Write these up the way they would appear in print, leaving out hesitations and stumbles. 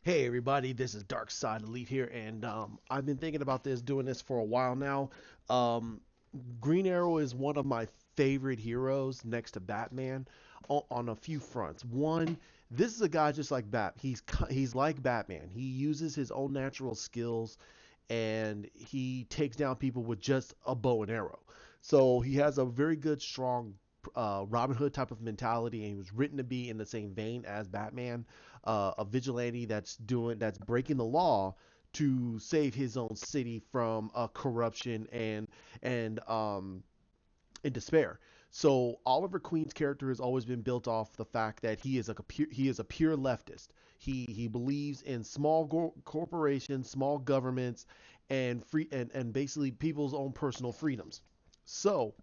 Hey everybody, this is Dark Side Elite here, and I've been thinking about doing this for a while now. Um, Green Arrow is one of my favorite heroes next to Batman on a few fronts. One, this is a guy just like he's like Batman. He uses his own natural skills, and he takes down people with just a bow and arrow. So he has a very good, strong Robin Hood type of mentality, and he was written to be in the same vein as Batman, a vigilante that's breaking the law to save his own city from corruption and despair. So Oliver Queen's character has always been built off the fact that he is a pure leftist. He believes in corporations, small governments, and basically people's own personal freedoms. So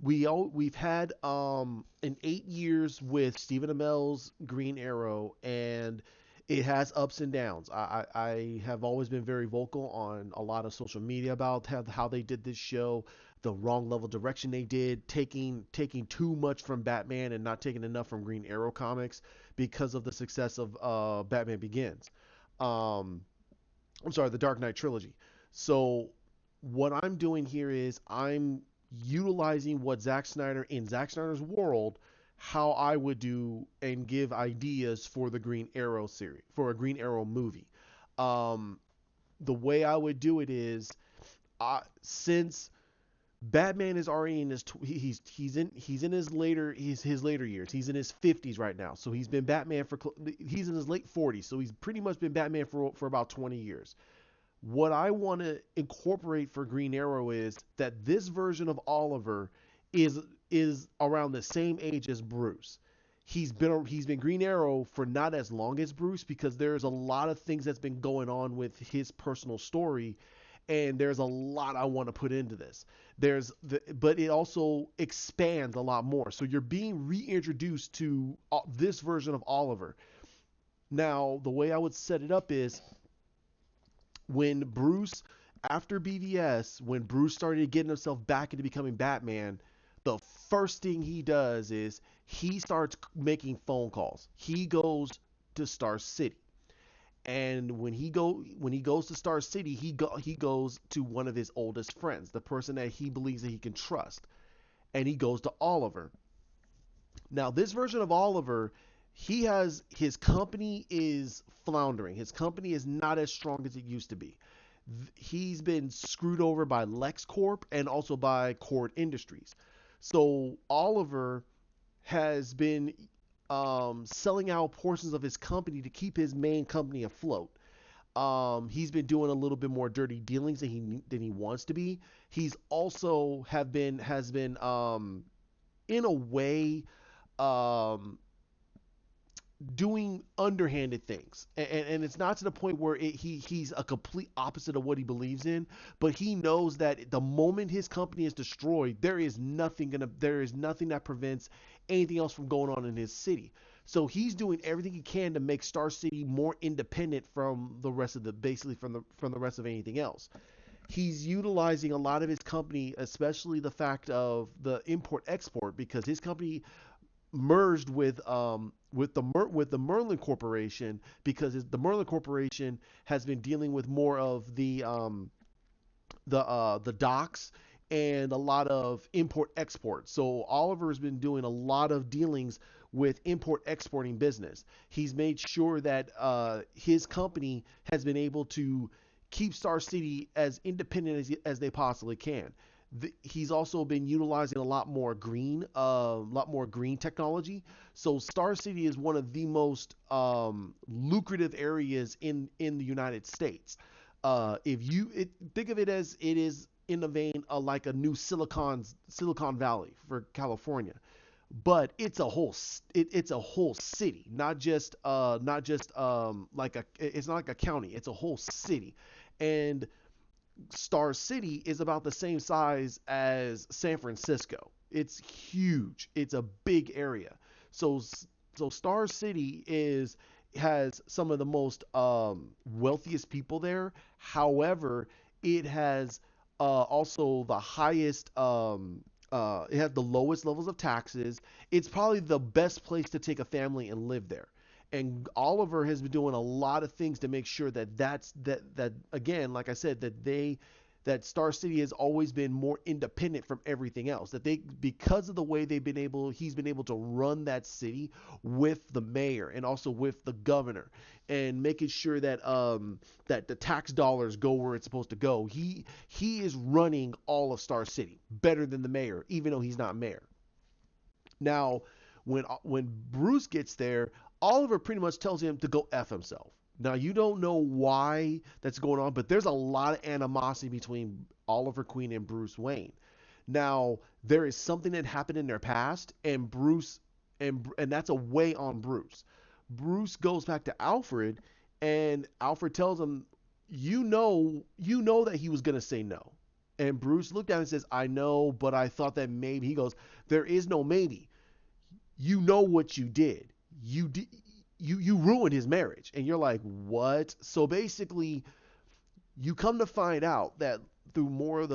we've had in 8 years with Stephen Amell's Green Arrow, and it has ups and downs. I have always been very vocal on a lot of social media about how they did this show, the wrong level direction they did, taking too much from Batman and not taking enough from Green Arrow comics because of the success of Batman Begins. Um, I'm sorry, the Dark Knight trilogy. So what I'm doing here is I'm utilizing what Zack Snyder in Zack Snyder's world, how I would do and give ideas for the Green Arrow series, for a Green Arrow movie. Um, the way I would do it is, since Batman is already in he's in his later years. He's in his 50s right now. So he's been Batman he's in his late 40s. So he's pretty much been Batman for about 20 years. What I want to incorporate for Green Arrow is that this version of Oliver is is around the same age as Bruce. He's been Green Arrow for not as long as Bruce, because there's a lot of things that's been going on with his personal story, and there's a lot I want to put into this. But it also expands a lot more. So you're being reintroduced to this version of Oliver. Now, the way I would set it up is when Bruce, after BVS, when Bruce started getting himself back into becoming Batman, the first thing he does is he starts making phone calls. He goes to Star City. And when he goes to Star City, he goes to one of his oldest friends, the person that he believes that he can trust. And he goes to Oliver. Now, this version of Oliver, he has his company is floundering. His company is not as strong as it used to be. He's been screwed over by LexCorp and also by Cord Industries. So Oliver has been selling out portions of his company to keep his main company afloat. He's been doing a little bit more dirty dealings than he wants to be. He's also have been has been in a way um, doing underhanded things, and it's not to the point where he's a complete opposite of what he believes in, but he knows that the moment his company is destroyed, there is nothing that prevents anything else from going on in his city. So he's doing everything he can to make Star City more independent from the rest of the basically from the rest of anything else. He's utilizing a lot of his company, especially the fact of the import export, because his company merged with the Merlin Corporation, because the Merlin Corporation has been dealing with more of the docks and a lot of import export. So Oliver's been doing a lot of dealings with import exporting business. He's made sure that his company has been able to keep Star City as independent as they possibly can. He's also been utilizing lot more green technology. So Star City is one of the most lucrative areas in the United States. If you think of it as it is in the vein of like a new Silicon Valley for California, but it's a whole city, not just like a it's not like a county. It's a whole city, and Star City is about the same size as San Francisco. It's huge. It's a big area. So Star City is has some of the most wealthiest people there. However, it has also the highest. It has the lowest levels of taxes. It's probably the best place to take a family and live there. And Oliver has been doing a lot of things to make sure that that again, like I said, that Star City has always been more independent from everything else. That they, because of the way he's been able to run that city with the mayor and also with the governor, and making sure that that the tax dollars go where it's supposed to go. He is running all of Star City better than the mayor, even though he's not mayor. Now, when Bruce gets there, Oliver pretty much tells him to go f himself. Now you don't know why that's going on, but there's a lot of animosity between Oliver Queen and Bruce Wayne. Now there is something that happened in their past, and and that's a way on Bruce. Bruce goes back to Alfred, and Alfred tells him, you know that he was gonna say no." And Bruce looked at him and says, "I know, but I thought that maybe." He goes, "There is no maybe. You know what you did. You ruined his marriage." And you're like, "What?" So basically, you come to find out that through more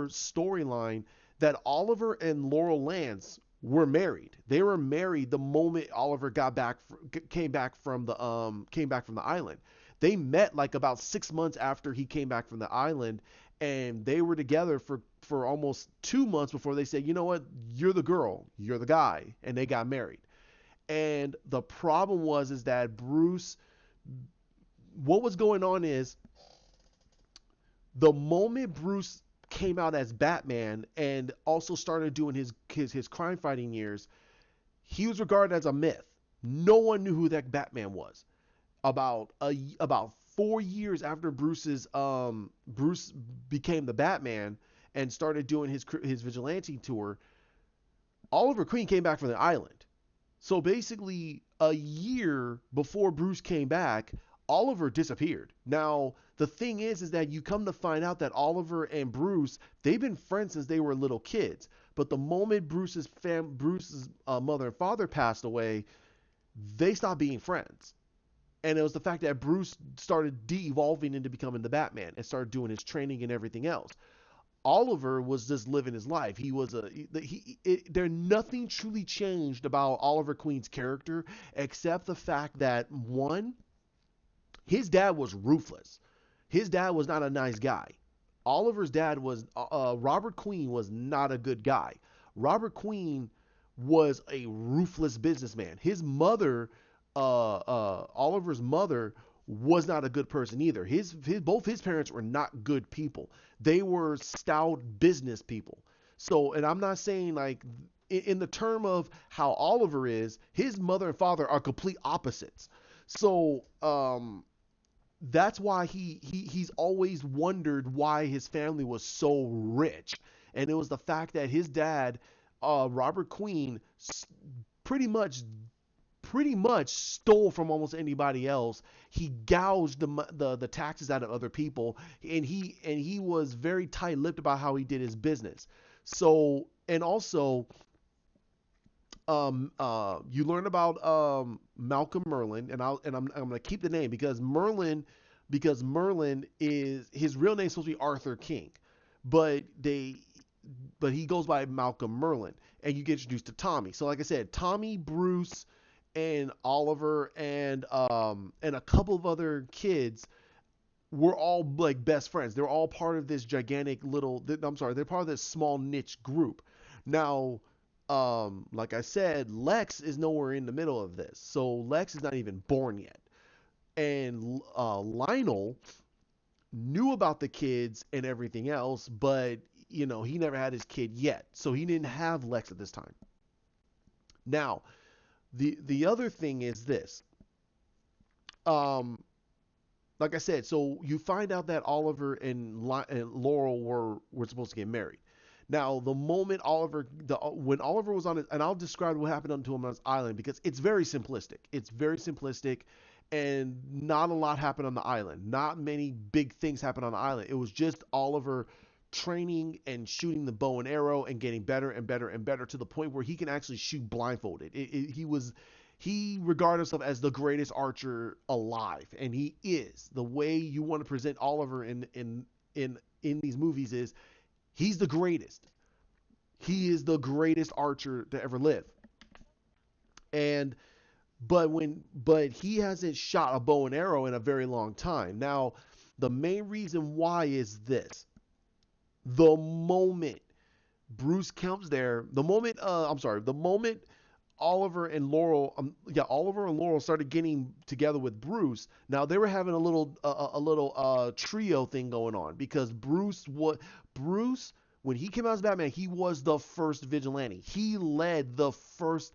storyline, that Oliver and Laurel Lance were married. They were married the moment Oliver came back from the island. They met like about 6 months after he came back from the island, and they were together for almost 2 months before they said, "You know what? You're the girl, you're the guy," and they got married. And the problem was is that Bruce, what was going on is, the moment Bruce came out as Batman and also started doing his crime fighting years, he was regarded as a myth. No one knew who that Batman was. About 4 years after Bruce became the Batman and started doing his vigilante tour, Oliver Queen came back from the island. So basically, a year before Bruce came back, Oliver disappeared. Now, the thing is that you come to find out that Oliver and Bruce, they've been friends since they were little kids. But the moment Bruce's mother and father passed away, they stopped being friends. And it was the fact that Bruce started de-evolving into becoming the Batman and started doing his training and everything else. Oliver was just living his life. He was there nothing truly changed about Oliver Queen's character except the fact that, one, his dad was ruthless. His dad was not a nice guy. Oliver's dad was Robert Queen was not a good guy. Robert Queen was a ruthless businessman. His mother, Oliver's mother, was not a good person either. Both his parents were not good people. They were stout business people. So, and I'm not saying like in the term of how Oliver is, his mother and father are complete opposites. So, that's why he's always wondered why his family was so rich, and it was the fact that his dad, Robert Queen, pretty much stole from almost anybody else. He gouged the taxes out of other people, and he was very tight-lipped about how he did his business. So, and also, you learn about Malcolm Merlin, and I'm gonna keep the name because Merlin is his real name is supposed to be Arthur King, but he goes by Malcolm Merlin, and you get introduced to Tommy. So like I said, Tommy, Bruce, and Oliver, and a couple of other kids were all like best friends. They're all part of this gigantic little. I'm sorry, they're part of this small niche group. Now, like I said, Lex is nowhere in the middle of this. So Lex is not even born yet. And Lionel knew about the kids and everything else, but he never had his kid yet. So he didn't have Lex at this time. Now, the other thing is this. Like I said, so you find out that Oliver and Laurel were supposed to get married. Now, the moment when Oliver was on it, and I'll describe what happened to him on his island because it's very simplistic. It's very simplistic, and not a lot happened on the island. Not many big things happened on the island. It was just Oliver training and shooting the bow and arrow and getting better and better and better to the point where he can actually shoot blindfolded. He regarded himself as the greatest archer alive, and he is. The way you want to present Oliver in these movies is he's the greatest. He is the greatest archer to ever live. And but he hasn't shot a bow and arrow in a very long time. Now, the main reason why is this: the moment Bruce comes there, the moment Oliver and Laurel started getting together with Bruce. Now they were having a little trio thing going on because Bruce when he came out as Batman, he was the first vigilante. He led the first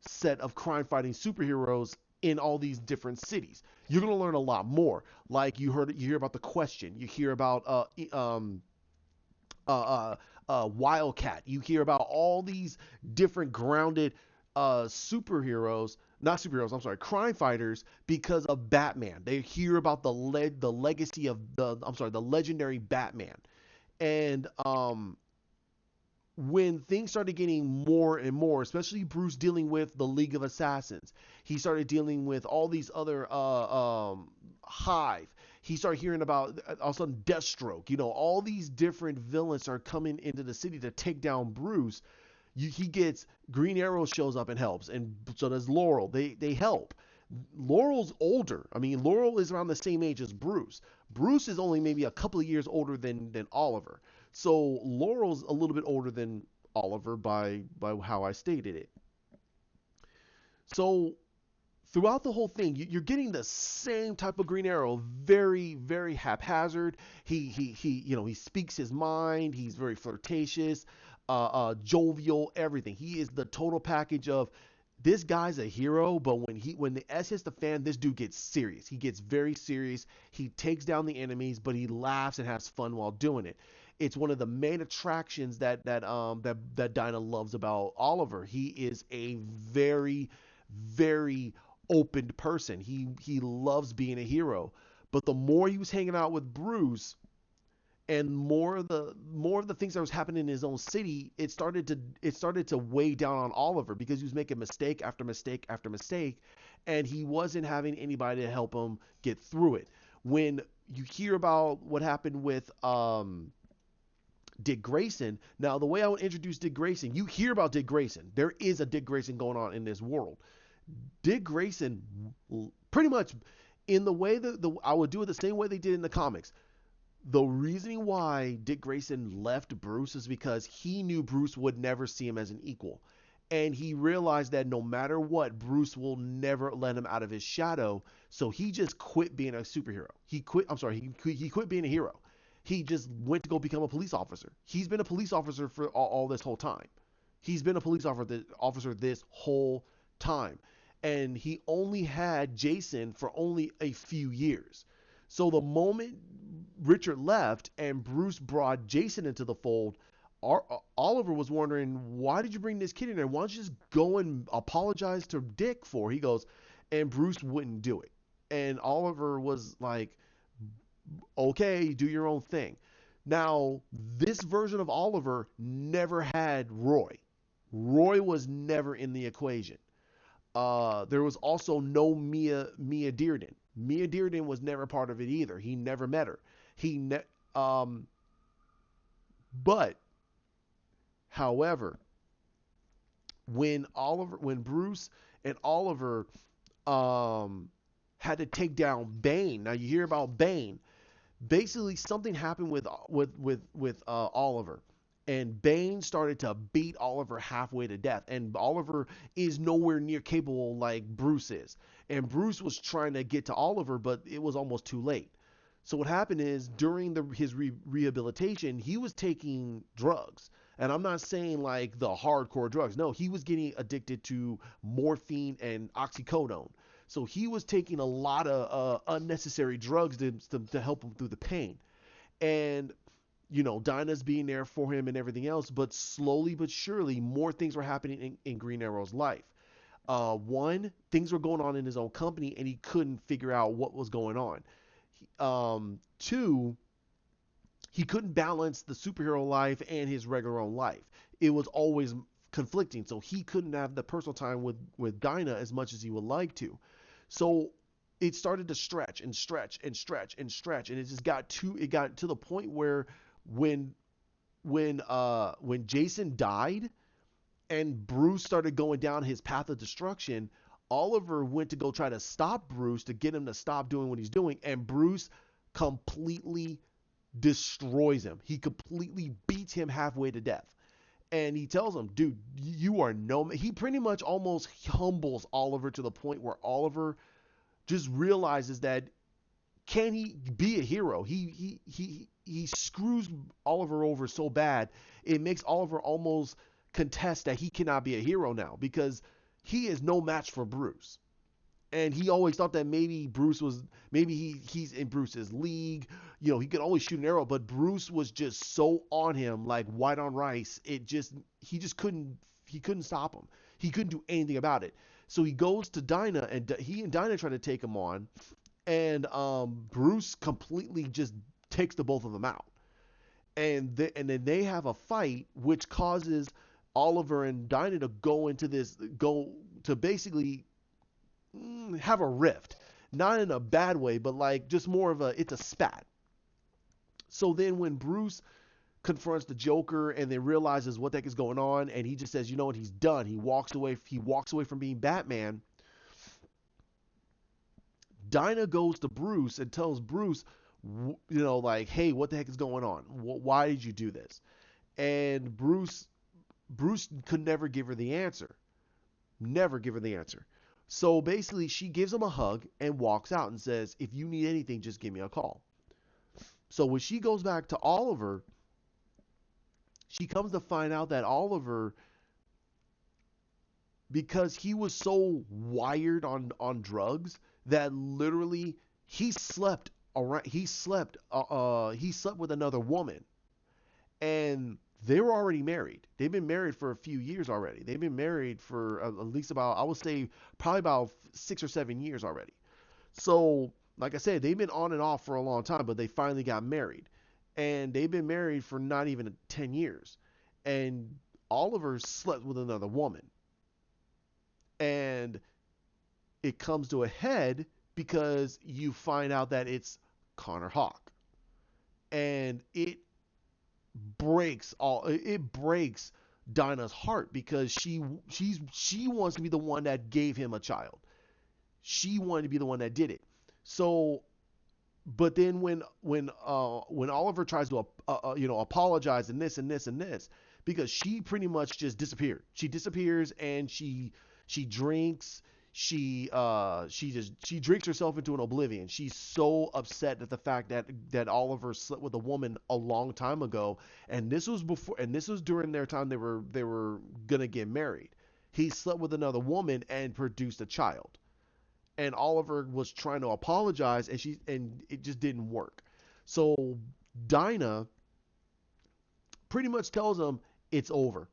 set of crime fighting superheroes in all these different cities. You're gonna learn a lot more. Like you hear about the Question. You hear about uh, Wildcat. You hear about all these different grounded superheroes, not superheroes. I'm sorry, crime fighters because of Batman. They hear about the legacy of the legendary Batman. And when things started getting more and more, especially Bruce dealing with the League of Assassins, he started dealing with all these other Hive. He started hearing about all of a sudden Deathstroke. You know, all these different villains are coming into the city to take down Bruce. He gets Green Arrow shows up and helps, and so does Laurel. They help. Laurel's older. I mean, Laurel is around the same age as Bruce. Bruce is only maybe a couple of years older than Oliver. So Laurel's a little bit older than Oliver by how I stated it. So throughout the whole thing, you're getting the same type of Green Arrow, very haphazard. He speaks his mind. He's very flirtatious, jovial, everything. He is the total package of this guy's a hero, but when the S hits the fan, this dude gets serious. He gets very serious. He takes down the enemies, but he laughs and has fun while doing it. It's one of the main attractions that Dinah loves about Oliver. He is a very opened person. He loves being a hero. But the more he was hanging out with Bruce and more of the things that was happening in his own city, it started to weigh down on Oliver because he was making mistake after mistake after mistake, and he wasn't having anybody to help him get through it. When you hear about what happened with Dick Grayson, now the way I would introduce Dick Grayson, you hear about Dick Grayson. There is a Dick Grayson going on in this world. Dick Grayson, pretty much in the way that I would do it the same way they did in the comics. The reasoning why Dick Grayson left Bruce is because he knew Bruce would never see him as an equal. And he realized that no matter what, Bruce will never let him out of his shadow. So he just quit being a superhero. He quit being a hero. He just went to go become a police officer. He's been a police officer for all this whole time. He's been a police officer this whole time. And he only had Jason for only a few years. So the moment Richard left and Bruce brought Jason into the fold, Oliver was wondering, why did you bring this kid in there? Why don't you just go and apologize to Dick for? He goes, and Bruce wouldn't do it. And Oliver was like, okay, do your own thing. Now, this version of Oliver never had Roy. Roy was never in the equation. There was also no Mia Dearden. Mia Dearden was never part of it either. He never met her. Um, but however, when Bruce and Oliver had to take down Bane. Now you hear about Bane. Basically, something happened with Oliver, and Bane started to beat Oliver halfway to death. And Oliver is nowhere near capable like Bruce is. And Bruce was trying to get to Oliver, but it was almost too late. So what happened is during his rehabilitation, he was taking drugs. And I'm not saying like the hardcore drugs. No, he was getting addicted to morphine and oxycodone. So he was taking a lot of unnecessary drugs to help him through the pain. And Dinah's being there for him and everything else, but slowly but surely, more things were happening in Green Arrow's life. One, things were going on in his own company, and he couldn't figure out what was going on. Two, he couldn't balance the superhero life and his regular own life. It was always conflicting, so he couldn't have the personal time with Dinah as much as he would like to. So it started to stretch and stretch and stretch and stretch, and it got to the point where when Jason died and Bruce started going down his path of destruction, Oliver went to go try to stop Bruce to get him to stop doing what he's doing, and Bruce completely destroys him. He completely beats him halfway to death. And he tells him, dude, you are no. He pretty much almost humbles Oliver to the point where Oliver just realizes that can he be a hero? He screws Oliver over so bad, it makes Oliver almost contest that he cannot be a hero now because he is no match for Bruce. And he always thought that maybe he's in Bruce's league. He could always shoot an arrow, but Bruce was just so on him like white on rice. He just couldn't stop him. He couldn't do anything about it. So he goes to Dinah, and he and Dinah try to take him on, and Bruce completely just takes the both of them out. And then they have a fight, which causes Oliver and Dinah to go to basically have a rift, not in a bad way, but like just more of it's a spat. So then when Bruce confronts the Joker and then realizes what the heck is going on, and he just says, you know what, he's done. He walks away. He walks away from being Batman. Dinah goes to Bruce and tells Bruce, like, hey, what the heck is going on? Why did you do this? And Bruce could never give her the answer. Never give her the answer. So basically, she gives him a hug and walks out and says, if you need anything, just give me a call. So when she goes back to Oliver, she comes to find out that Oliver, because he was so wired on drugs, that literally he slept around. He slept with another woman, and they were already married. They've been married for a few years already. They've been married for at least about, I would say, probably about 6 or 7 years already. So, like I said, they've been on and off for a long time, but they finally got married. And they've been married for not even 10 years. And Oliver slept with another woman. And it comes to a head because you find out that it's Connor Hawke. And it breaks Dinah's heart because she wants to be the one that gave him a child. She wanted to be the one that did it. So, but then when Oliver tries to apologize and this and this and this, because she pretty much just disappeared. She disappears and she drinks. She drinks herself into an oblivion. She's so upset at the fact that Oliver slept with a woman a long time ago, and this was during their time they were gonna get married. He slept with another woman and produced a child, and Oliver was trying to apologize, and it just didn't work. So Dinah pretty much tells him it's over.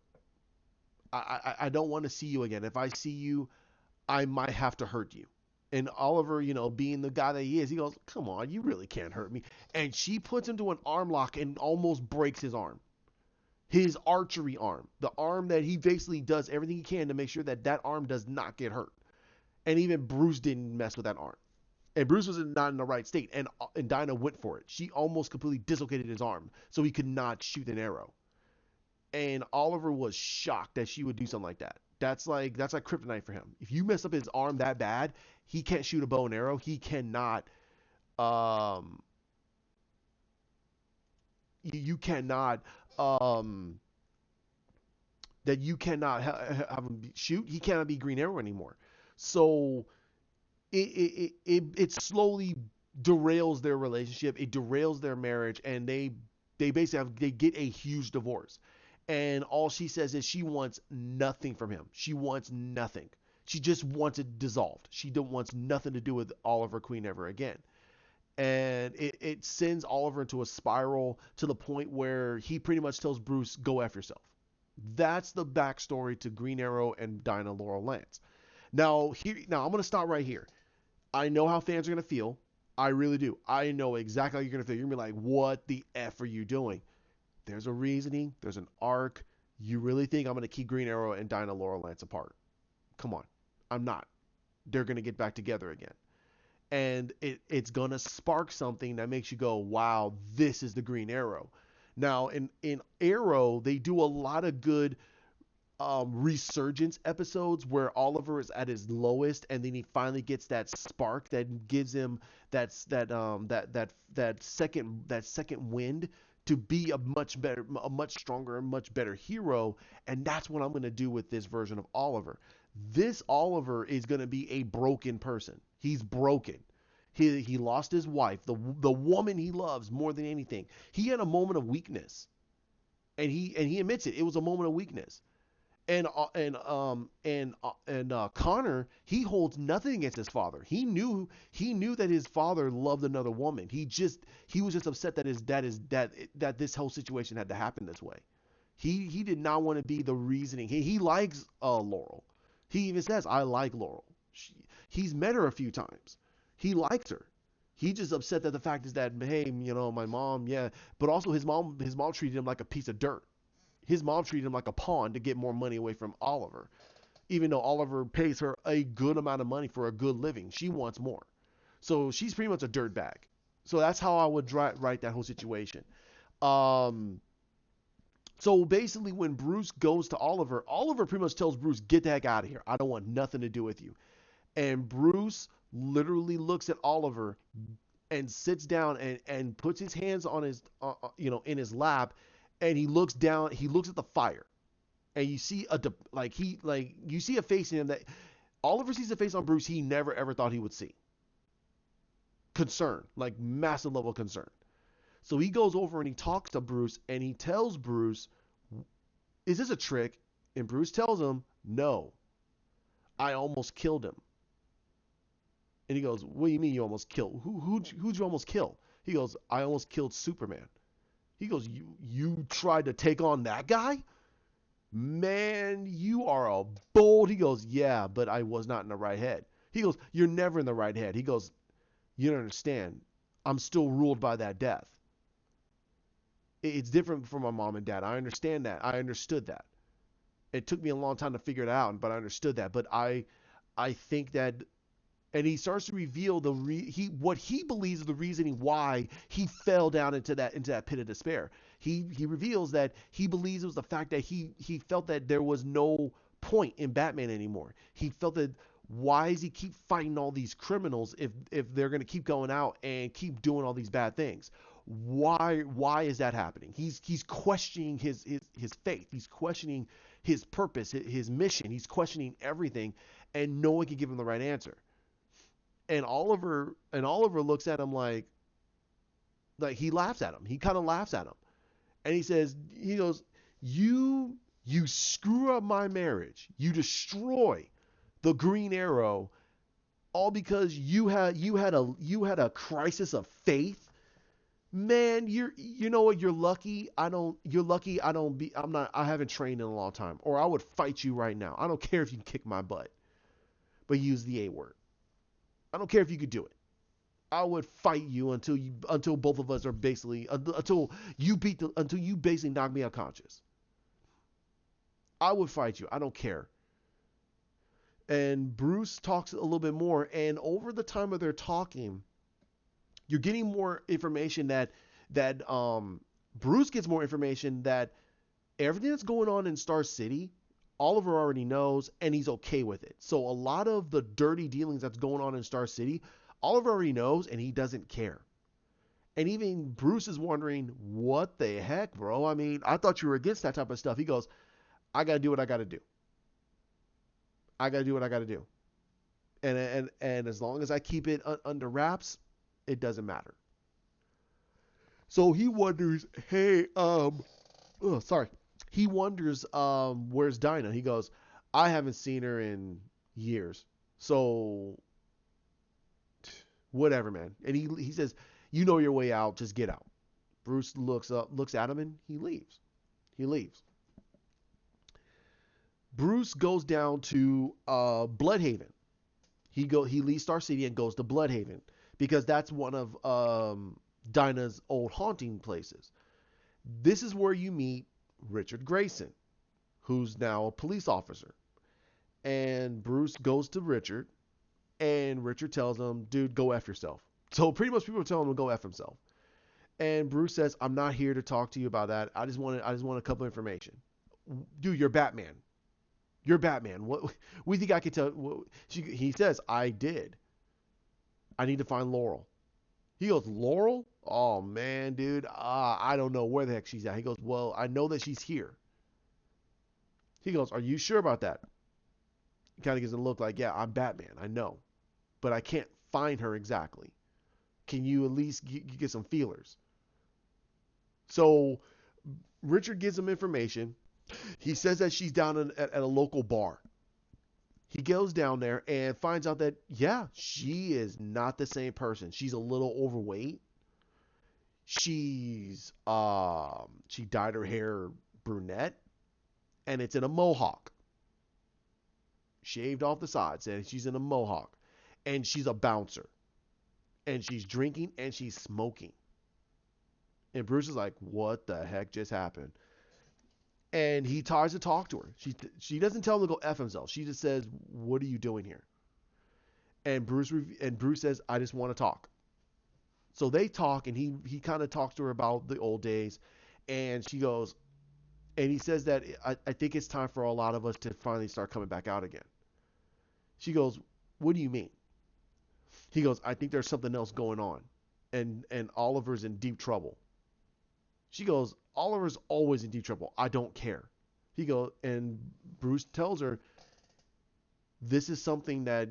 I don't want to see you again. If I see you, I might have to hurt you. And Oliver, being the guy that he is, he goes, come on, you really can't hurt me. And she puts him to an arm lock and almost breaks his arm. His archery arm. The arm that he basically does everything he can to make sure that arm does not get hurt. And even Bruce didn't mess with that arm. And Bruce was not in the right state. And Dinah went for it. She almost completely dislocated his arm so he could not shoot an arrow. And Oliver was shocked that she would do something like that. That's like kryptonite for him. If you mess up his arm that bad, he can't shoot a bow and arrow. He cannot. You cannot. That you cannot have him shoot. He cannot be Green Arrow anymore. So it slowly derails their relationship. It derails their marriage, and they basically they get a huge divorce. And all she says is she wants nothing from him. She wants nothing. She just wants it dissolved. She wants nothing to do with Oliver Queen ever again. And it sends Oliver into a spiral to the point where he pretty much tells Bruce, go F yourself. That's the backstory to Green Arrow and Dinah Laurel Lance. Now I'm going to stop right here. I know how fans are going to feel. I really do. I know exactly how you're going to feel. You're going to be like, what the F are you doing? There's a reasoning. There's an arc. You really think I'm going to keep Green Arrow and Dinah Laurel Lance apart? Come on. I'm not. They're going to get back together again. And it's going to spark something that makes you go, wow, this is the Green Arrow. Now, in Arrow, they do a lot of good resurgence episodes where Oliver is at his lowest, and then he finally gets that spark that gives him that second wind to be a much better, a much stronger, a much better hero. And that's what I'm going to do with this version of Oliver. This Oliver is going to be a broken person. He's broken. He lost his wife, the woman he loves more than anything. He had a moment of weakness, and he admits it. It was a moment of weakness. And Connor, he holds nothing against his father. He knew that his father loved another woman. He was just upset that that this whole situation had to happen this way. He did not want to be the reasoning. He likes Laurel. He even says, "I like Laurel." He's met her a few times. He likes her. He just upset that the fact is that, hey, my mom, yeah, but also his mom treated him like a piece of dirt. His mom treated him like a pawn to get more money away from Oliver. Even though Oliver pays her a good amount of money for a good living, she wants more. So she's pretty much a dirt bag. So that's how I would write that whole situation. Um, so basically, when Bruce goes to Oliver, Oliver pretty much tells Bruce, "Get the heck out of here. I don't want nothing to do with you." And Bruce literally looks at Oliver and sits down and puts his hands on his in his lap, and he looks down. He looks at the fire, and you see you see a face in him that Oliver sees a face on Bruce he never ever thought he would see. Concern, like massive level of concern. So he goes over and he talks to Bruce, and he tells Bruce, "Is this a trick?" And Bruce tells him, "No, I almost killed him." And he goes, "What do you mean you almost killed? Who'd you almost kill?" He goes, "I almost killed Superman." He goes, "You tried to take on that guy? Man, you are a bold." He goes, "Yeah, but I was not in the right head." He goes, "You're never in the right head." He goes, "You don't understand. I'm still ruled by that death. It's different from my mom and dad. I understand that. I understood that. It took me a long time to figure it out, but I understood that. But I think that." And he starts to reveal what he believes is the reasoning why he fell down into that pit of despair. He reveals that he believes it was the fact that he felt that there was no point in Batman anymore. He felt that, why does he keep fighting all these criminals if they're going to keep going out and keep doing all these bad things? Why is that happening? He's questioning his faith. He's questioning his purpose, his mission. He's questioning everything, and no one can give him the right answer. And Oliver looks at him like he laughs at him. He kind of laughs at him, and he goes, "You screw up my marriage. You destroy the Green Arrow, all because you had a crisis of faith. Man, you know what? You're lucky. You're lucky. I haven't trained in a long time, or I would fight you right now. I don't care if you can kick my butt, but use the A word. I don't care if you could do it. I would fight you until both of us are basically until you basically knock me unconscious. I would fight you. I don't care." And Bruce talks a little bit more, and over the time of their talking, you're getting more information that Bruce gets more information that everything that's going on in Star City, Oliver already knows, and he's okay with it. So a lot of the dirty dealings that's going on in Star City, Oliver already knows, and he doesn't care. And even Bruce is wondering, what the heck, bro? I mean, I thought you were against that type of stuff. He goes, "I got to do what I got to do. I got to do what I got to do. And as long as I keep it under wraps, it doesn't matter." So he wonders, hey, sorry. He wonders, where's Dinah? He goes, "I haven't seen her in years. So whatever, man." And he says, "You know your way out. Just get out." Bruce looks at him, and he leaves. He leaves. Bruce goes down to Bloodhaven. He leaves Star City and goes to Bloodhaven because that's one of Dinah's old haunting places. This is where you meet Richard Grayson, who's now a police officer. And Bruce goes to Richard, and Richard tells him, "Dude, go F yourself." So pretty much people are telling him to go F himself. And Bruce says, "I'm not here to talk to you about that. I just want a couple of information." "Dude, you're Batman. You're Batman. What we think I could tell? He says, I did. I need to find Laurel. He goes, Laurel? Oh man, dude. I don't know where the heck she's at. He goes, well, I know that she's here. He goes, are you sure about that? He kind of gives a look like, yeah, I'm Batman. I know, but I can't find her exactly. Can you at least get some feelers? So Richard gives him information. He says that she's down at a local bar. He goes down there and finds out that, yeah, she is not the same person. She's a little overweight. She dyed her hair brunette, and it's in a mohawk, shaved off the sides, and she's in a mohawk, and she's a bouncer, and she's drinking and she's smoking. And Bruce is like, what the heck just happened? And he tries to talk to her. She doesn't tell him to go F himself. She just says, what are you doing here? And Bruce says, I just want to talk. So they talk, and he kind of talks to her about the old days. And she goes, and he says that I think it's time for a lot of us to finally start coming back out again. She goes, what do you mean? He goes, I think there's something else going on. And Oliver's in deep trouble. She goes, Oliver's always in deep trouble. I don't care. He goes, and Bruce tells her, this is something that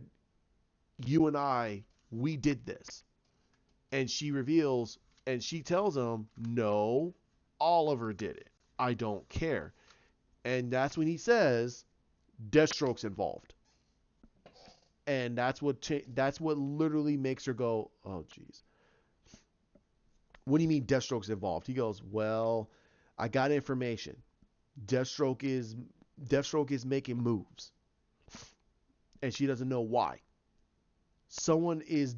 you and we did this. And she reveals, and she tells him, no, Oliver did it. I don't care. And that's when he says, Deathstroke's involved. And that's what literally makes her go, oh, jeez. What do you mean Deathstroke's involved? He goes, well, I got information. Deathstroke is making moves, and she doesn't know why. Someone is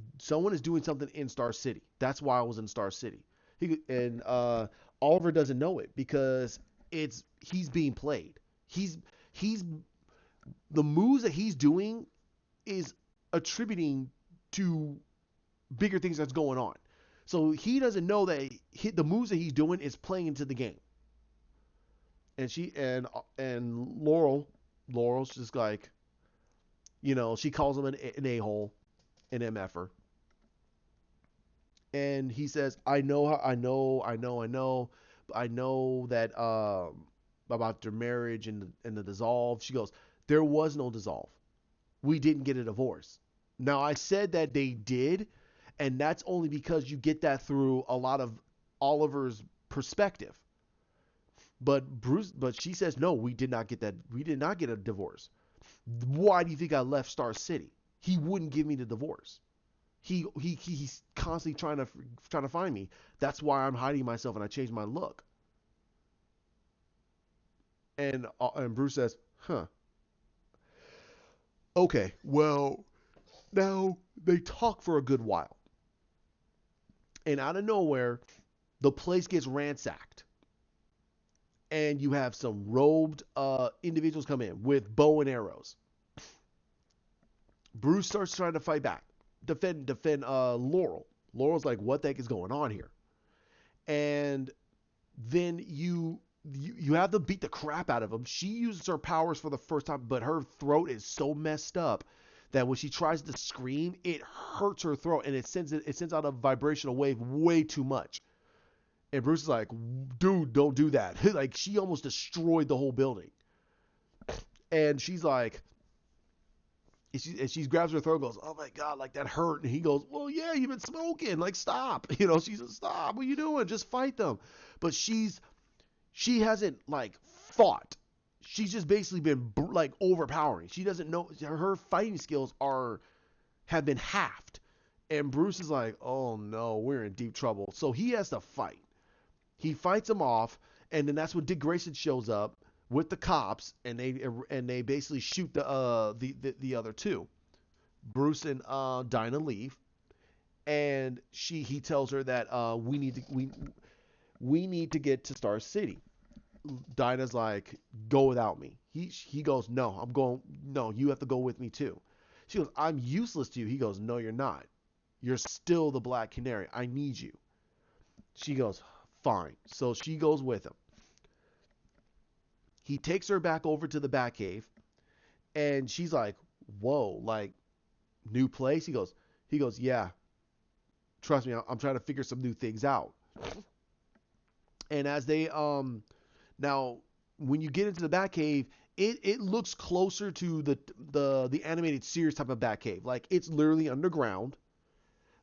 doing something in Star City. That's why I was in Star City. And Oliver doesn't know it because he's being played. He's the moves that he's doing is attributing to bigger things that's going on. So he doesn't know that the moves that he's doing is playing into the game. And Laurel's just like, she calls him an a-hole, an mf'er. And he says, I know that about their marriage and the dissolve. She goes, there was no dissolve. We didn't get a divorce. Now I said that they did, and that's only because you get that through a lot of Oliver's perspective. But she says, no, we did not get that. We did not get a divorce. Why do you think I left Star City? He wouldn't give me the divorce. He's constantly trying to find me. That's why I'm hiding myself and I changed my look. And Bruce says, huh. Okay, well, now they talk for a good while. And out of nowhere, the place gets ransacked. And you have some robed individuals come in with bow and arrows. Bruce starts trying to fight back, defend Laurel. Laurel's like, what the heck is going on here? And then you have to beat the crap out of him. She uses her powers for the first time, but her throat is so messed up that when she tries to scream, it hurts her throat, and it sends out a vibrational wave way too much. And Bruce is like, dude, don't do that. Like, she almost destroyed the whole building. And she's like, she grabs her throat and goes, oh my God, like that hurt. And he goes, well, yeah, you've been smoking. Like, stop. She says, stop. What are you doing? Just fight them. But she hasn't like fought. She's just basically been like overpowering. She doesn't know, her fighting skills have been halved. And Bruce is like, oh no, we're in deep trouble. So he has to fight. He fights him off, and then that's when Dick Grayson shows up with the cops, and they basically shoot the other two. Bruce and Dinah leave, and he tells her that we need to get to Star City. Dinah's like, go without me. He goes, no, I'm going. No, you have to go with me too. She goes, I'm useless to you. He goes, no, you're not. You're still the Black Canary. I need you. She goes, fine. So she goes with him. He takes her back over to the Batcave, And she's like, whoa, like new place? He goes, yeah, trust me, I'm trying to figure some new things out. And as they now when you get into the Batcave, it looks closer to the animated series type of Batcave. Like it's literally underground,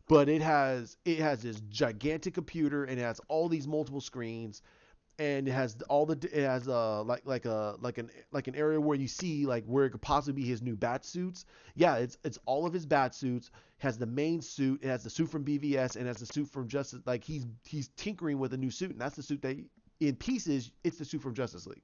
but it has this gigantic computer and it has all these multiple screens, and it has like an area where you see like where it could possibly be his new bat suits. Yeah, it's all of his bat suits. Has the main suit. It has the suit from BVS and has the suit from Justice. Like he's tinkering with a new suit, and that's the suit that in pieces. It's the suit from Justice League.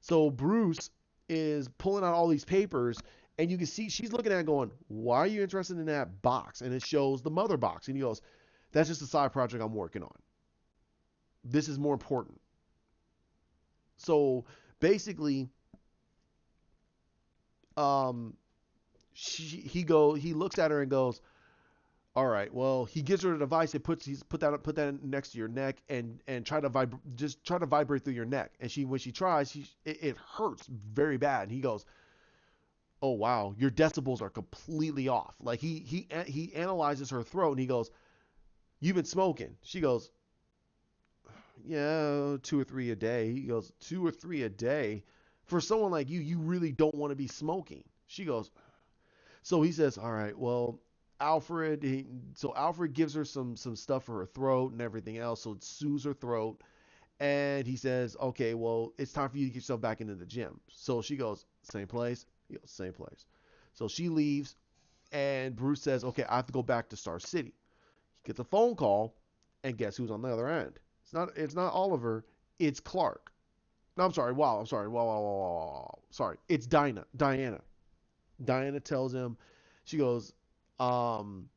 So Bruce is pulling out all these papers, and you can see she's looking at it going, "Why are you interested in that box?" And it shows the mother box, and he goes, "That's just a side project I'm working on. This is more important." So basically, um, he looks at her and goes, "All right, well," he gives her a device. He's put that next to your neck and try to vibrate through your neck. And when she tries, it hurts very bad. And he goes, "Oh wow, your decibels are completely off." Like he analyzes her throat and he goes, "You've been smoking." She goes, "Yeah, two or three a day." He goes, "Two or three a day? For someone like you really don't want to be smoking." She goes, so he says, "All right, well, Alfred." So Alfred gives her some stuff for her throat and everything else, so it soothes her throat. And he says, "Okay, well, it's time for you to get yourself back into the gym." So she goes, "Same place." He goes, "Same place." So she leaves, and Bruce says, "Okay, I have to go back to Star City." He gets a phone call, and guess who's on the other end? It's not Oliver, it's Clark. No, I'm sorry. Wow, I'm sorry. Wow, wow, wow, wow, wow. Sorry. It's Diana. Diana tells him, she goes, um,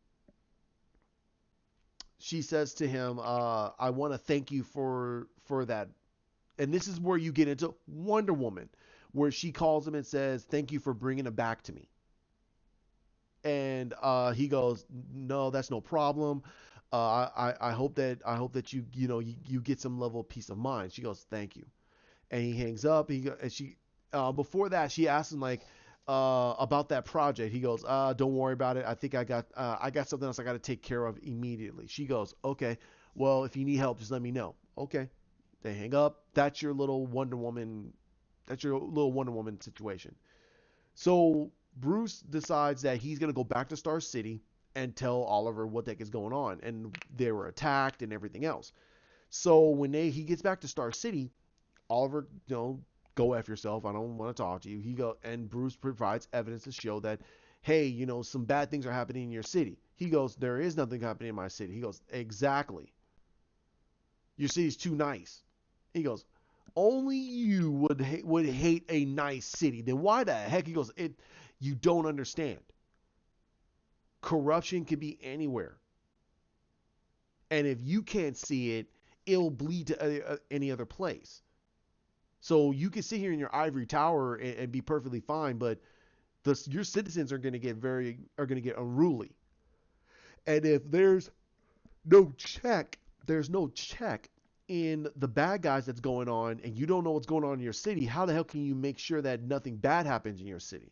she says to him, "I want to thank you for that." And this is where you get into Wonder Woman, where she calls him and says, "Thank you for bringing him back to me." And he goes, "No, that's no problem. I hope that you get some level of peace of mind." She goes, "Thank you." And he hangs up. And she before that she asks him like about that project. He goes, "Don't worry about it. I think I got something else I got to take care of immediately." She goes, "Okay, well, if you need help, just let me know." Okay. They hang up. That's your little Wonder Woman. That's your little Wonder Woman situation. So Bruce decides that he's gonna go back to Star City and tell Oliver what the heck is going on, and they were attacked and everything else. So when he gets back to Star City, Oliver, go f yourself. I don't want to talk to you. And Bruce provides evidence to show that, hey, some bad things are happening in your city. He goes, "There is nothing happening in my city." He goes, "Exactly. Your city's too nice." He goes, "Only you would hate a nice city. Then why the heck?" He goes, "It. You don't understand. Corruption can be anywhere, and if you can't see it, it'll bleed to any other place. So you can sit here in your ivory tower and be perfectly fine, but your citizens are going to get unruly. And if there's no check in the bad guys that's going on, and you don't know what's going on in your city, how the hell can you make sure that nothing bad happens in your city?"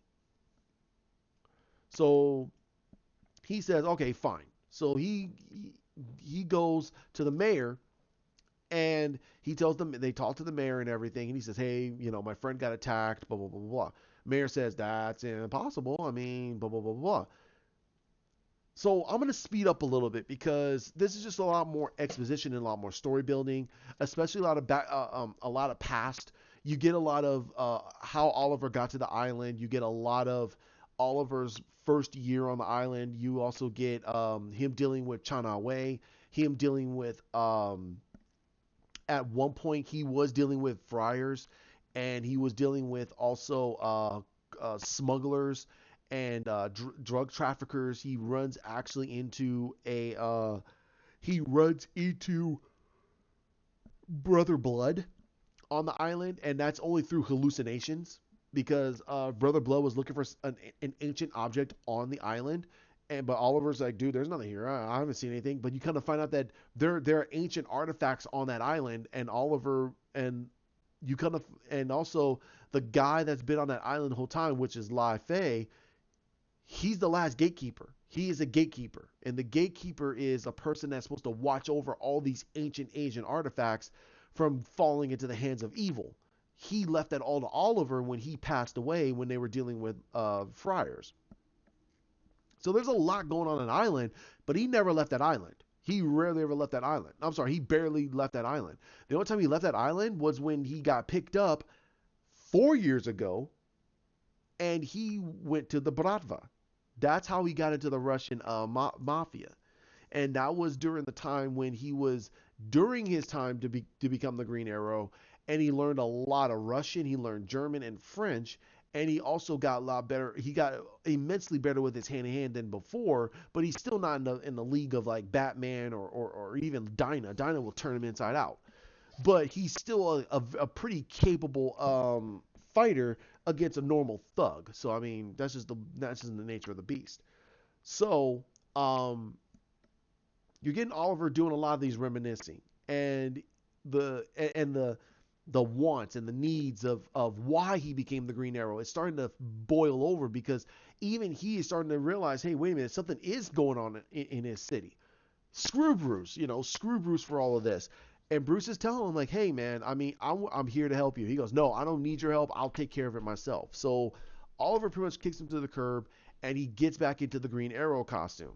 So he says, "Okay, fine." So he goes to the mayor, and he tells them, they talk to the mayor and everything, and he says, "Hey, my friend got attacked, blah blah blah blah." Mayor says, "That's impossible. I mean, blah blah blah blah." So I'm gonna speed up a little bit because this is just a lot more exposition and a lot more story building, especially a lot of past. You get a lot of how Oliver got to the island. You get a lot of Oliver's first year on the island. You also get him dealing with Chana Wei, him dealing with at one point he was dealing with friars, and he was dealing with also smugglers and drug traffickers. He runs into Brother Blood on the island, and that's only through hallucinations because Brother Blood was looking for an ancient object on the island. But Oliver's like, "Dude, there's nothing here. I haven't seen anything." But you kind of find out that there are ancient artifacts on that island, and Oliver and you kind of, and also the guy that's been on that island the whole time, which is Lai Fei, he's the last gatekeeper. He is a gatekeeper, and the gatekeeper is a person that's supposed to watch over all these ancient Asian artifacts from falling into the hands of evil. He left that all to Oliver when he passed away when they were dealing with friars. So there's a lot going on an island, but he never left that island. He rarely ever left that island. I'm sorry, he barely left that island. The only time he left that island was when he got picked up 4 years ago and he went to the Bratva. That's how he got into the Russian mafia. And that was during the time when he was during his time to become the Green Arrow, and he learned a lot of Russian. He learned German and French, and he also got a lot better. He got immensely better with his hand in hand than before, but he's still not in the league of like Batman or even Dinah. Dinah will turn him inside out, but he's still a pretty capable fighter against a normal thug. So I mean, that's just the nature of the beast. So um, you're getting Oliver doing a lot of these reminiscing and the wants and the needs of why he became the Green Arrow. It's starting to boil over because even he is starting to realize, hey, wait a minute, something is going on in his city. Screw Bruce, screw Bruce for all of this. And Bruce is telling him like, hey man, I mean, I'm here to help you. He goes, no, I don't need your help. I'll take care of it myself. So Oliver pretty much kicks him to the curb, and he gets back into the Green Arrow costume.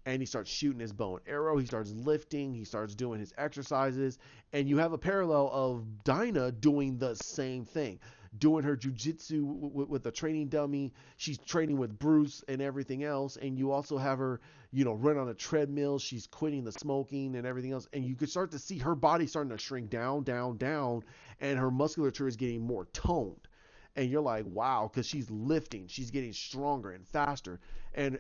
And he starts shooting his bow and arrow. He starts lifting. He starts doing his exercises. And you have a parallel of Dinah doing the same thing, doing her jujitsu with a training dummy. She's training with Bruce and everything else. And you also have her, run on a treadmill. She's quitting the smoking and everything else. And you could start to see her body starting to shrink down, down, down. And her musculature is getting more toned. And you're like, wow, because she's lifting, she's getting stronger and faster, and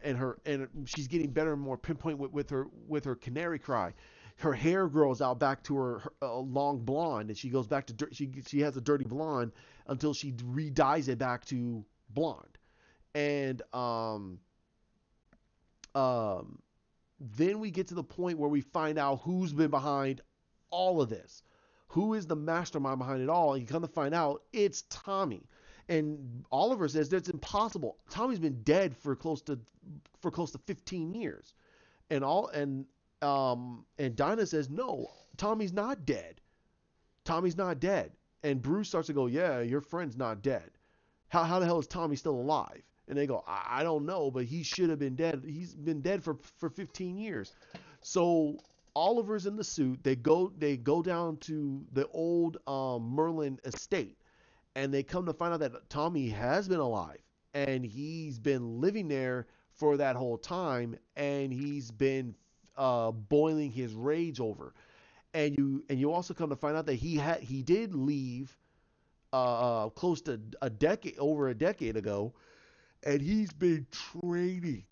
she's getting better and more pinpoint with her canary cry. Her hair grows out back to her long blonde, and she goes back to she has a dirty blonde until she re-dyes it back to blonde. And um, then we get to the point where we find out who's been behind all of this. Who is the mastermind behind it all? And you come to find out it's Tommy. And Oliver says that's impossible. Tommy's been dead for close to 15 years. And Dinah says, no, Tommy's not dead. Tommy's not dead. And Bruce starts to go, yeah, your friend's not dead. How the hell is Tommy still alive? And they go, I don't know, but he should have been dead. He's been dead for 15 years. So Oliver's in the suit. They go down to the old Merlin estate, and they come to find out that Tommy has been alive, and he's been living there for that whole time, and he's been boiling his rage over. And you also come to find out that he did leave close to over a decade ago, and he's been training.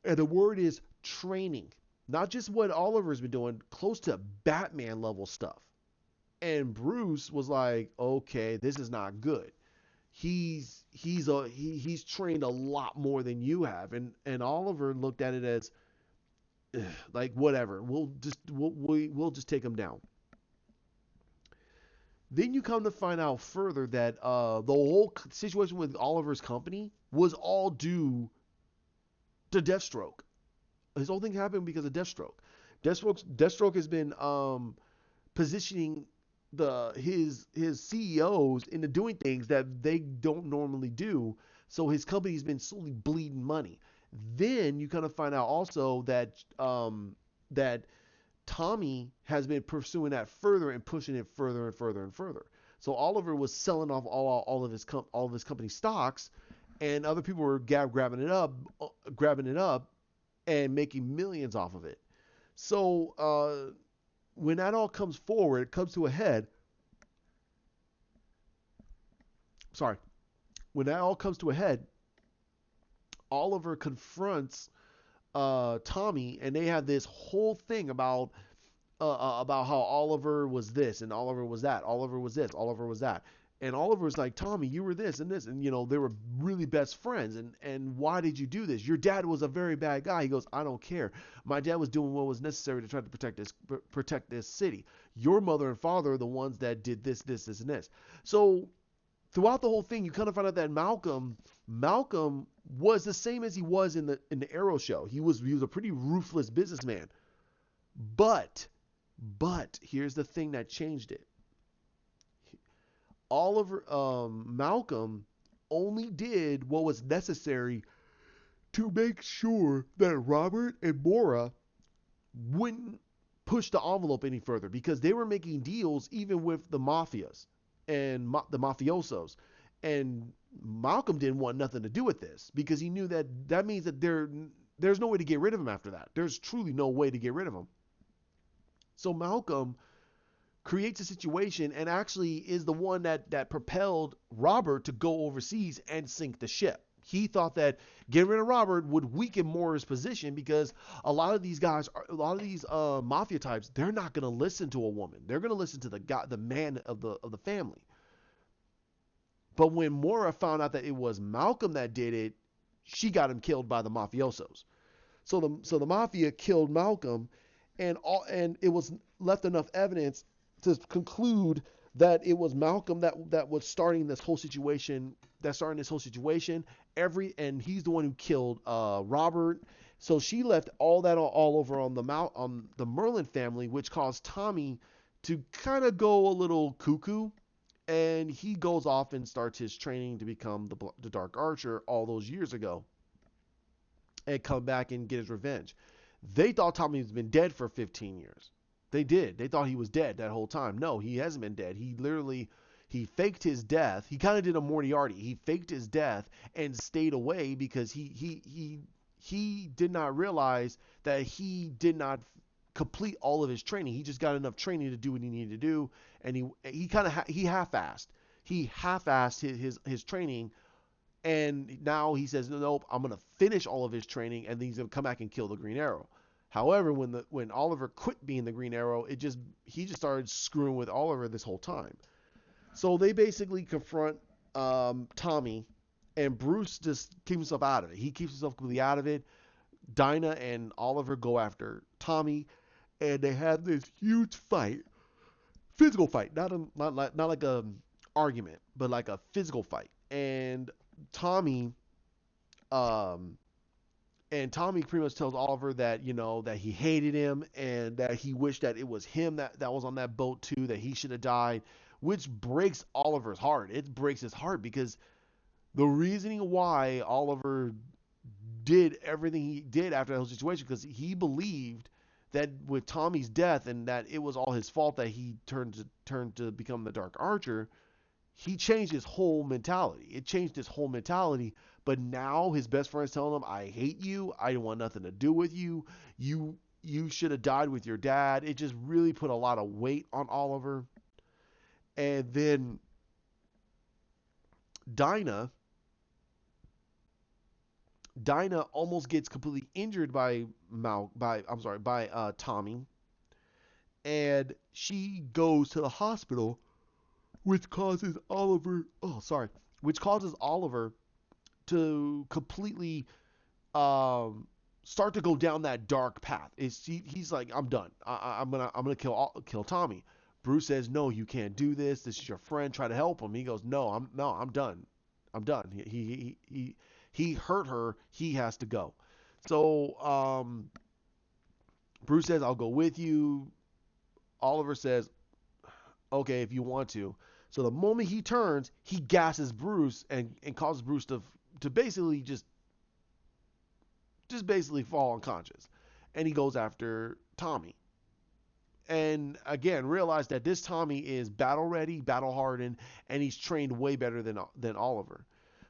And the word is training. Not just what Oliver's been doing, close to Batman level stuff. And Bruce was like, okay, this is not good. He's trained a lot more than you have. And Oliver looked at it as like, whatever. We'll just take him down. Then you come to find out further that the whole situation with Oliver's company was all due to Deathstroke. This whole thing happened because of Deathstroke. Deathstroke has been positioning his CEOs into doing things that they don't normally do. So his company's been slowly bleeding money. Then you kind of find out also that that Tommy has been pursuing that further and pushing it further and further and further. So Oliver was selling off all of his company stocks, and other people were grabbing it up, and making millions off of it. So when that all comes forward, it comes to a head. Sorry. When that all comes to a head, Oliver confronts Tommy, and they have this whole thing about how Oliver was this and Oliver was that, Oliver was this, Oliver was that. And Oliver's like, Tommy, you were this and this, and they were really best friends. And why did you do this? Your dad was a very bad guy. He goes, I don't care. My dad was doing what was necessary to try to protect this city. Your mother and father are the ones that did this, and this. So throughout the whole thing, you kind of find out that Malcolm was the same as he was in the Arrow show. He was a pretty ruthless businessman. But here's the thing that changed it. Malcolm only did what was necessary to make sure that Robert and Mora wouldn't push the envelope any further, because they were making deals even with the mafias and the mafiosos. And Malcolm didn't want nothing to do with this, because he knew that means that there's no way to get rid of him after that. There's truly no way to get rid of him. So Malcolm creates a situation and actually is the one that propelled Robert to go overseas and sink the ship. He thought that getting rid of Robert would weaken Mora's position, because a lot of these mafia types, they're not going to listen to a woman. They're going to listen to the man of the family. But when Mora found out that it was Malcolm that did it, she got him killed by the mafiosos. So the mafia killed Malcolm, and it was left enough evidence to conclude that it was Malcolm that was starting this whole situation. And he's the one who killed Robert. So she left all that all over on the Merlin family, which caused Tommy to kind of go a little cuckoo. And he goes off and starts his training to become the Dark Archer all those years ago, and come back and get his revenge. They thought Tommy has been dead for 15 years. They did. They thought he was dead that whole time. No, he hasn't been dead. He faked his death. He kind of did a Moriarty. He faked his death and stayed away, because he did not realize that he did not complete all of his training. He just got enough training to do what he needed to do, and he half-assed. He half-assed his training, and now he says, nope, I'm gonna finish all of his training, and then he's gonna come back and kill the Green Arrow. However, when Oliver quit being the Green Arrow, he just started screwing with Oliver this whole time. So they basically confront Tommy, and Bruce just keeps himself out of it. He keeps himself completely out of it. Dinah and Oliver go after Tommy, and they have this huge fight, physical fight, not like a argument, but like a physical fight. And Tommy pretty much tells Oliver that that he hated him, and that he wished that it was him that was on that boat too, that he should have died, which breaks Oliver's heart. It breaks his heart, because the reasoning why Oliver did everything he did after that whole situation, because he believed that with Tommy's death, and that it was all his fault that he turned to become the Dark Archer. He changed his whole mentality. It changed his whole mentality. But now his best friend's telling him, I hate you. I want nothing to do with you. You should have died with your dad. It just really put a lot of weight on Oliver. And then Dinah almost gets completely injured by Tommy, and she goes to the hospital, which causes Oliver to completely start to go down that dark path. He's like, I'm done. I'm gonna kill Tommy. Bruce says, no, you can't do this. This is your friend. Try to help him. He goes, no, I'm done. I'm done. He hurt her. He has to go. So Bruce says, I'll go with you. Oliver says, okay, if you want to. So the moment he turns, he gasses Bruce and causes Bruce to basically just basically fall unconscious. And he goes after Tommy. And again, realize that this Tommy is battle ready, battle hardened, and he's trained way better than Oliver.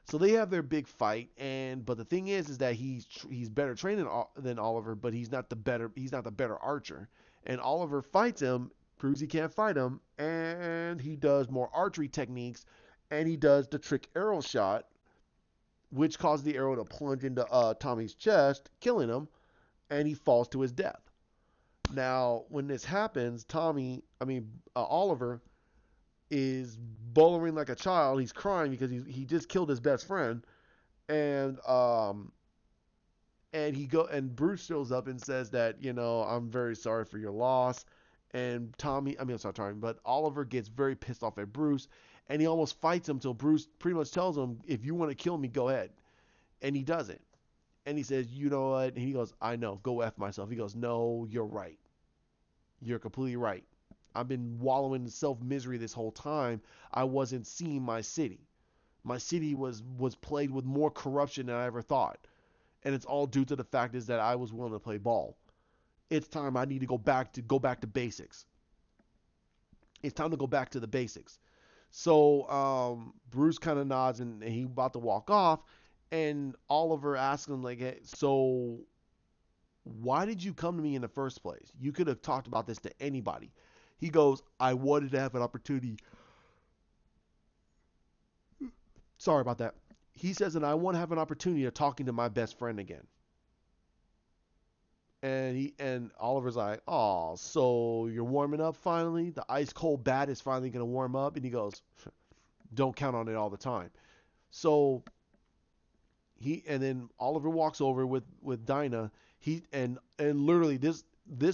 So they have their big fight, but the thing is that he's better trained than Oliver, but he's not the better archer. And Oliver fights him, proves he can't fight him, and he does more archery techniques, and he does the trick arrow shot, which causes the arrow to plunge into Tommy's chest, killing him, and he falls to his death. Now, when this happens, Oliver is bowling like a child. He's crying because he just killed his best friend, and and Bruce shows up and says that, I'm very sorry for your loss. And I'm sorry, Tommy, but Oliver gets very pissed off at Bruce, and he almost fights him till Bruce pretty much tells him, if you want to kill me, go ahead. And he doesn't. And he says, you know what? And he goes, I know, go F myself. He goes, no, you're right. You're completely right. I've been wallowing in self misery this whole time. I wasn't seeing my city. My city was plagued with more corruption than I ever thought, and it's all due to the fact is that I was willing to play ball. It's time I need to go back to basics. It's time to go back to the basics. So Bruce kind of nods and he about to walk off, and Oliver asks him like, hey, so why did you come to me in the first place? You could have talked about this to anybody. He goes, I wanted to have an opportunity. Sorry about that. He says, and I want to have an opportunity of talking to my best friend again. And Oliver's like, oh, so you're warming up finally? The ice cold bat is finally gonna warm up? And he goes, don't count on it all the time. So and then Oliver walks over with Dinah. And literally this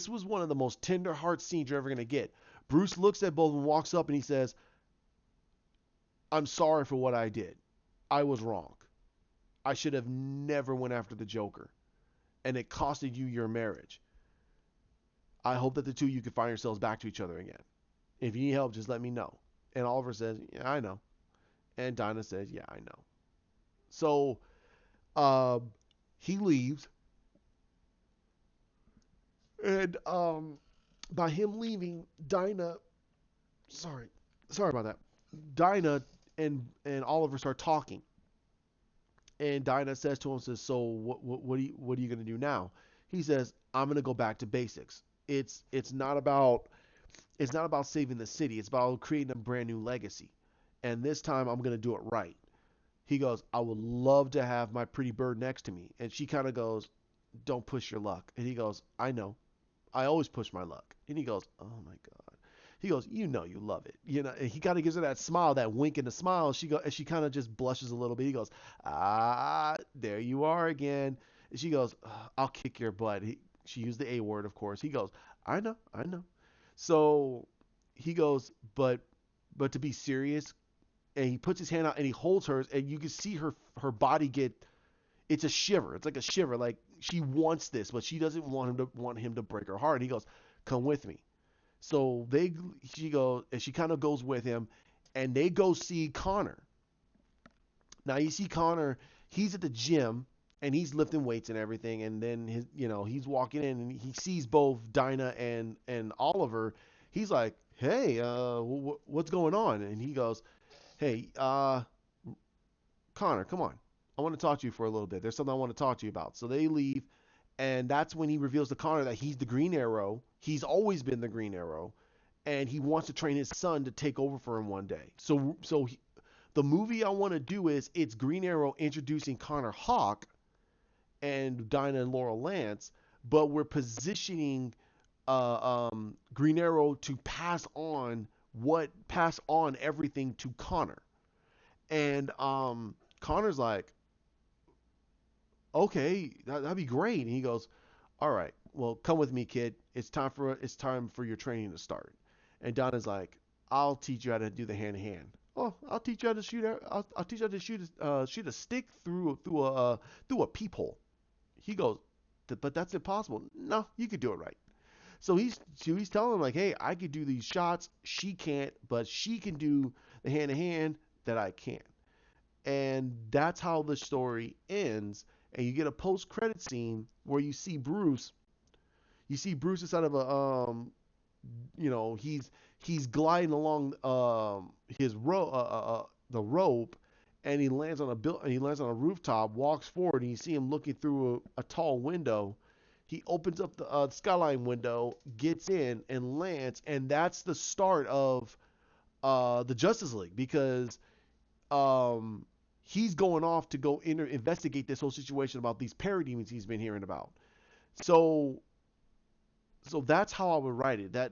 was one of the most tender heart scenes you're ever gonna get. Bruce looks at both and walks up and he says, I'm sorry for what I did. I was wrong. I should have never went after the Joker, and it costed you your marriage. I hope that the two of you can find yourselves back to each other again. If you need help, just let me know. And Oliver says, yeah, I know. And Dinah says, yeah, I know. So he leaves, and by him leaving, sorry, sorry about that. Dinah and Oliver start talking, and Dinah says to him, says, so what are you gonna do now? He says, I'm gonna go back to basics. It's not about saving the city. It's about creating a brand new legacy. And this time I'm gonna do it right. He goes, I would love to have my pretty bird next to me. And she kind of goes, don't push your luck. And he goes, I know. I always push my luck. And he goes, oh my God. He goes, you know you love it. And he kind of gives her that smile, that wink and the smile. And she kind of just blushes a little bit. He goes, there you are again. And she goes, I'll kick your butt. She used the A word, of course. He goes, I know, I know. So he goes, but to be serious, and he puts his hand out and he holds hers, and you can see her body get, it's a shiver. It's like a shiver. Like she wants this, but she doesn't want him to break her heart. And he goes, come with me. So she goes, and she kind of goes with him, and they go see Connor. Now you see Connor, he's at the gym and he's lifting weights and everything, and then he's walking in and he sees both Dinah and Oliver. He's like, hey, what's going on? And he goes, hey, Connor, come on. I want to talk to you for a little bit. There's something I want to talk to you about. So they leave, and that's when he reveals to Connor that he's the Green Arrow. He's always been the Green Arrow, and he wants to train his son to take over for him one day. The movie I want to do is it's Green Arrow introducing Connor Hawk and Dinah and Laurel Lance, but we're positioning Green Arrow to pass on everything to Connor. And Connor's like, okay, that'd be great. And he goes, all right, well, come with me, kid. It's time for your training to start. And Donna's like, I'll teach you how to do the hand to hand. Oh, I'll teach you how to shoot. I'll teach you how to shoot a stick through a peephole. He goes, but that's impossible. No, you could do it right. So he's telling him like, hey, I could do these shots. She can't, but she can do the hand to hand that I can't. And that's how the story ends. And you get a post credit scene where you see Bruce. You see Bruce inside of a he's gliding along the rope, and he lands on a rooftop, walks forward, and you see him looking through a tall window. He opens up the skyline window, gets in, and lands, and that's the start of the Justice League, because um, he's going off to go investigate this whole situation about these parademons he's been hearing about. So, so that's how I would write it. That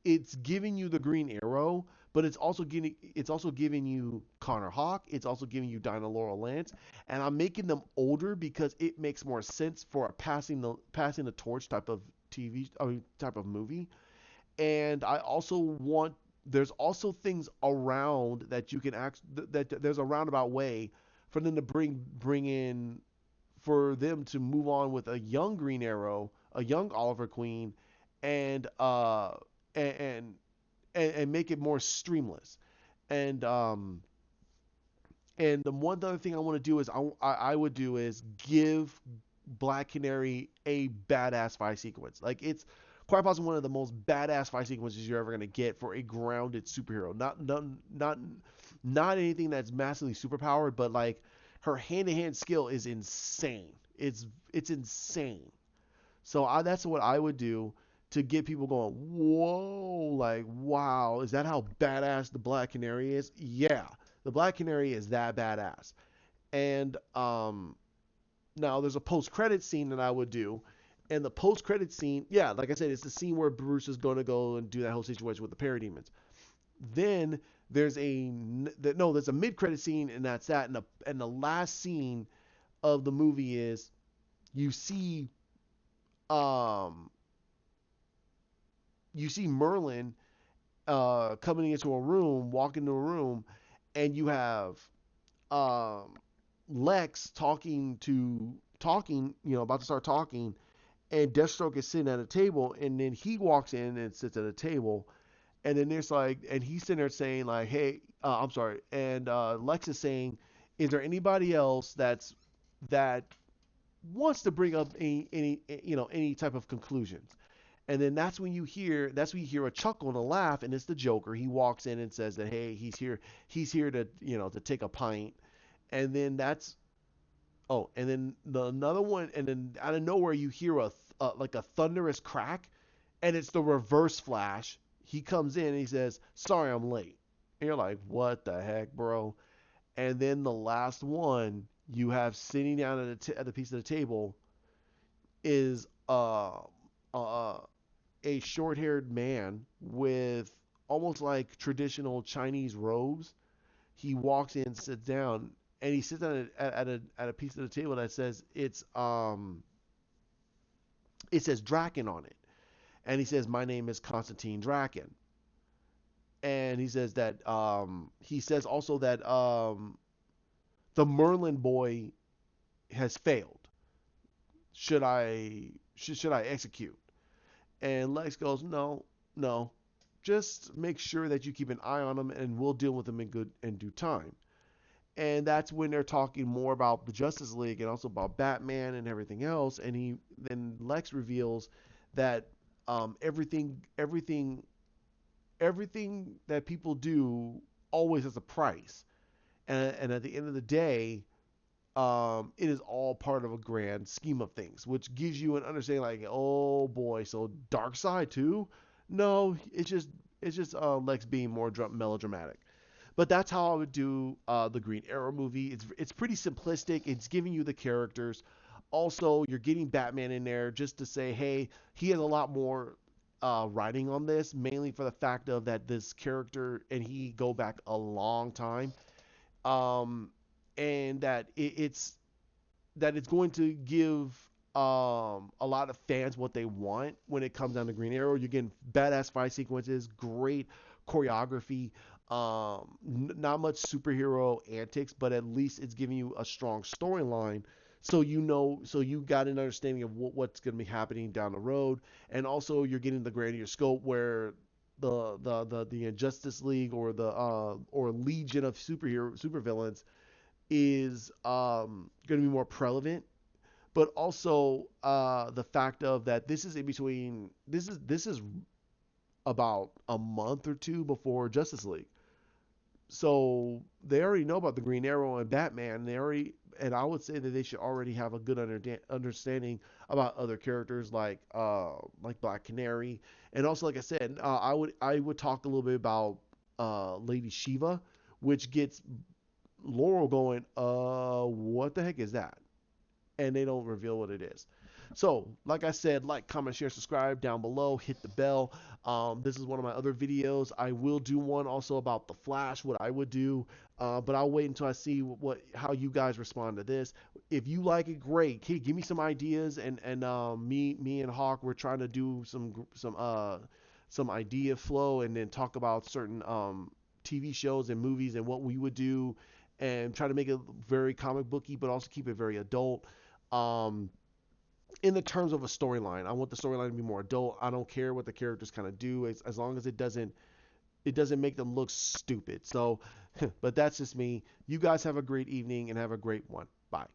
it's giving you the Green Arrow, but it's also giving you Connor Hawk. It's also giving you Dinah Laurel Lance, and I'm making them older because it makes more sense for a passing the torch type of type of movie. And I also want there's also things around that you can act that there's a roundabout way for them to bring in for them to move on with a young Green Arrow, a young Oliver Queen, and and and make it more streamless. And the one other thing I want to do is I would do is give Black Canary a badass fight sequence. Like it's quite possibly one of the most badass fight sequences you're ever gonna get for a grounded superhero. Not anything that's massively superpowered, but like her hand to hand skill is insane. It's insane. So that's what I would do to get people going, whoa, like, wow, is that how badass the Black Canary is? Yeah, the Black Canary is that badass. And now there's a post credit scene that I would do. And the post credit scene, yeah, like I said, it's the scene where Bruce is going to go and do that whole situation with the parademons. Then there's a mid credit scene, and that's that. And the last scene of the movie is you see um you see Merlin coming into a room, walking into a room, and you have um, Lex talking, about to start talking, and Deathstroke is sitting at a table, and then he walks in and sits at a table, and then there's like, and he's sitting there saying like, "Hey, I'm sorry," and Lex is saying, "Is there anybody else that wants to bring up any type of conclusions?" And then that's when you hear a chuckle and a laugh, and it's the Joker. He walks in and says that, hey, he's here to take a pint. And then that's and then another one, and then out of nowhere you hear like a thunderous crack, and it's the Reverse Flash. He comes in and he says, "Sorry, I'm late." And you're like, "What the heck, bro?" And then the last one you have sitting down at the piece of the table is uh, a short-haired man with almost like traditional Chinese robes. He walks in, sits down, and he sits at a piece of the table that says it says Draken on it, and he says, "My name is Constantine Draken." And he says also that the Merlin boy has failed. Should I execute? And Lex goes, "No, no, just make sure that you keep an eye on him, and we'll deal with him in due time." And that's when they're talking more about the Justice League and also about Batman and everything else. And then Lex reveals that everything that people do always has a price, and at the end of the day, it is all part of a grand scheme of things, which gives you an understanding like, oh boy, so dark side too? No, it's just Lex being more melodramatic. But that's how I would do the Green Arrow movie. It's pretty simplistic. It's giving you the characters. Also, you're getting Batman in there just to say, hey, he has a lot more writing on this, mainly for the fact of that this character and he go back a long time, um, and that it's going to give a lot of fans what they want when it comes down to Green Arrow. You're getting badass fight sequences, great choreography, not much superhero antics, but at least it's giving you a strong storyline. So you got an understanding of what's going to be happening down the road, and also you're getting the grander scope where the Injustice League or the or Legion of supervillains is going to be more prevalent, but also the fact of that this is in between. This is about a month or two before Justice League, so they already know about the Green Arrow and Batman. And I would say that they should already have a good understanding about other characters like Black Canary, and also like I said, I would talk a little bit about Lady Shiva, which gets Laurel going, what the heck is that? And they don't reveal what it is. So, like I said, like, comment, share, subscribe down below, hit the bell. This is one of my other videos. I will do one also about the Flash, what I would do, but I'll wait until I see how you guys respond to this. If you like it, great. Hey, give me some ideas, and me and Hawk, we're trying to do some idea flow, and then talk about certain TV shows and movies and what we would do, and try to make it very comic booky, but also keep it very adult. Um, in the terms of a storyline, I want the storyline to be more adult. I don't care what the characters kind of do, as long as it doesn't make them look stupid. So, but that's just me. You guys have a great evening and have a great one. Bye.